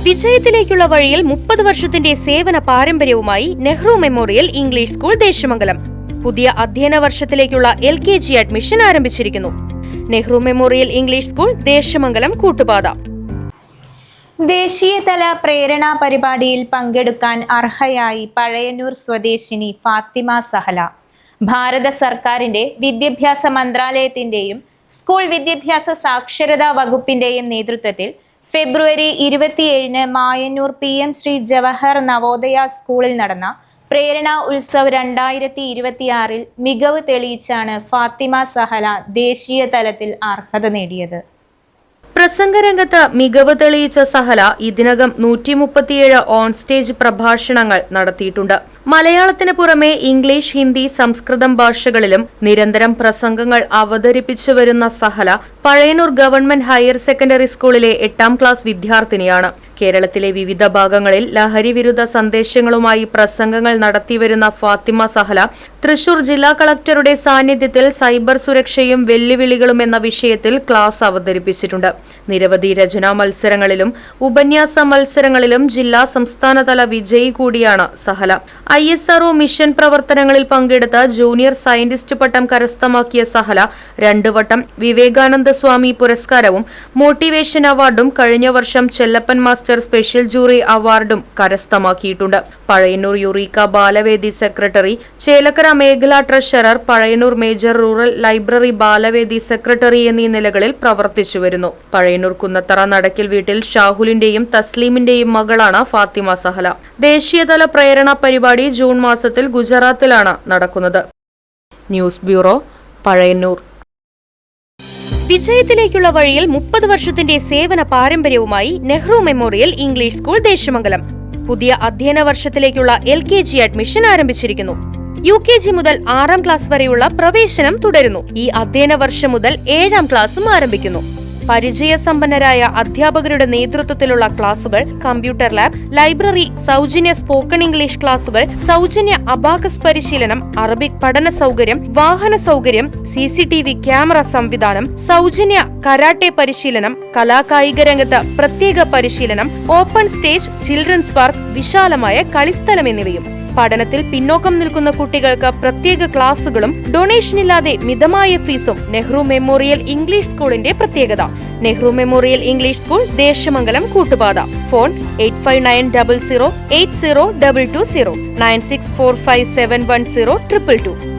വിജയത്തിലേക്കുള്ള വഴിയിൽ 30 വർഷത്തിന്റെ സേവന പാരമ്പര്യവുമായി Nehru memorial English school Desamangalam പുതിയ അധ്യയന വർഷത്തിലേക്കുള്ള LKG അഡ്മിഷൻ ആരംഭിച്ചിരിക്കുന്നു. Nehru memorial English school Desamangalam Koottupatha. ദേശീയതല പ്രേരണാ പരിപാടിയിൽ പങ്കെടുക്കാൻ അർഹയായി പഴയന്നൂർ സ്വദേശിനി ഫാത്തിമ സഹല. ഭാരത സർക്കാരിന്റെ വിദ്യാഭ്യാസ മന്ത്രാലയത്തിന്റെയും സ്കൂൾ വിദ്യാഭ്യാസ സാക്ഷരതാ വകുപ്പിന്റെയും നേതൃത്വത്തിൽ ഫെബ്രുവരി 27-ന് മായന്നൂർ PM ശ്രീ ജവഹർ നവോദയ സ്കൂളിൽ നടന്ന പ്രേരണ ഉത്സവ് 2026-ൽ മികവ് തെളിയിച്ചാണ് ഫാത്തിമ സഹല ദേശീയ തലത്തിൽ അർഹത നേടിയത്. പ്രസംഗരംഗത്ത് മികവ് തെളിയിച്ച സഹല ഇതിനകം 137 ഓൺ സ്റ്റേജ് പ്രഭാഷണങ്ങൾ നടത്തിയിട്ടുണ്ട്. മലയാളത്തിന് പുറമെ ഇംഗ്ലീഷ്, ഹിന്ദി, സംസ്കൃതം ഭാഷകളിലും നിരന്തരം പ്രസംഗങ്ങൾ അവതരിപ്പിച്ചു വരുന്ന Sahala Pazhayannur government higher secondary സ്കൂളിലെ 8ാം ക്ലാസ് വിദ്യാർത്ഥിനിയാണ്. കേരളത്തിലെ വിവിധ ഭാഗങ്ങളിൽ ലഹരി വിരുദ്ധ സന്ദേശങ്ങളുമായി പ്രസംഗങ്ങൾ നടത്തിവരുന്ന ഫാത്തിമ സഹല തൃശൂർ ജില്ലാ കളക്ടറുടെ സാന്നിധ്യത്തിൽ സൈബർ സുരക്ഷയും വെല്ലുവിളികളും എന്ന വിഷയത്തിൽ ക്ലാസ് അവതരിപ്പിച്ചിട്ടുണ്ട്. നിരവധി രചനാ മത്സരങ്ങളിലും ഉപന്യാസ മത്സരങ്ങളിലും ജില്ലാ സംസ്ഥാനതല വിജയി കൂടിയാണ് സഹല. ISRO മിഷൻ പ്രവർത്തനങ്ങളിൽ പങ്കെടുത്ത ജൂനിയർ സയന്റിസ്റ്റ് പട്ടം കരസ്ഥമാക്കിയ സഹല 2 വട്ടം വിവേകാനന്ദ സ്വാമി പുരസ്കാരവും മോട്ടിവേഷൻ അവാർഡും കഴിഞ്ഞ വർഷം ചെല്ലപ്പൻ മാസ്റ്റർ സ്പെഷ്യൽ ജൂറി അവാർഡും കരസ്ഥമാക്കിയിട്ടുണ്ട്. പഴയന്നൂർ യുറീക്ക ബാലവേദി സെക്രട്ടറി, ചേലക്കര മേഖലാ treasurer, Pazhayannur major rural library Balavedi secretary എന്നീ നിലകളിൽ പ്രവർത്തിച്ചു വരുന്നു. പഴയന്നൂർ കുന്നത്തറ നടക്കിൽ വീട്ടിൽ ഷാഹുലിന്റെയും തസ്ലീമിന്റെയും മകളാണ് ഫാത്തിമ സഹല. ദേശീയതല പ്രേരണ പരിപാടി ജൂൺ മാസത്തിൽ ഗുജറാത്തിലാണ് നടക്കുന്നത്. News bureau, Pazhayannur. വിജയത്തിലേക്കുള്ള വഴിയിൽ 30 വർഷത്തിന്റെ സേവന പാരമ്പര്യവുമായി Nehru memorial English school Desamangalam പുതിയ അധ്യയന വർഷത്തിലേക്കുള്ള LKG അഡ്മിഷൻ ആരംഭിച്ചിരിക്കുന്നു. UKG മുതൽ 6ാം ക്ലാസ് വരെയുള്ള പ്രവേശനം തുടരുന്നു. ഈ അധ്യയന വർഷം മുതൽ 7ാം ക്ലാസും ആരംഭിക്കുന്നു. പരിചയസമ്പന്നരായ അധ്യാപകരുടെ നേതൃത്വത്തിലുള്ള ക്ലാസുകൾ, കമ്പ്യൂട്ടർ ലാബ്, ലൈബ്രറി, സൗജന്യ സ്പോക്കൺ ഇംഗ്ലീഷ് ക്ലാസുകൾ, സൗജന്യ അബാക്കസ് പരിശീലനം, അറബിക് പഠന സൗകര്യം, വാഹന സൗകര്യം, CCTV ക്യാമറ സംവിധാനം, സൗജന്യ കരാട്ടെ പരിശീലനം, കലാകായിക രംഗത്ത് പ്രത്യേക പരിശീലനം, ഓപ്പൺ സ്റ്റേജ്, ചിൽഡ്രൻസ് പാർക്ക്, വിശാലമായ കളിസ്ഥലം എന്നിവയും. പഠനത്തിൽ പിന്നോക്കം നിൽക്കുന്ന കുട്ടികൾക്ക് പ്രത്യേക ക്ലാസുകളും ഡൊണേഷനില്ലാതെ മിതമായ ഫീസും നെഹ്റു മെമ്മോറിയൽ ഇംഗ്ലീഷ് സ്കൂളിന്റെ പ്രത്യേകത. Nehru memorial English school Desamangalam Koottupatha. Phone 8590080220 9645710222.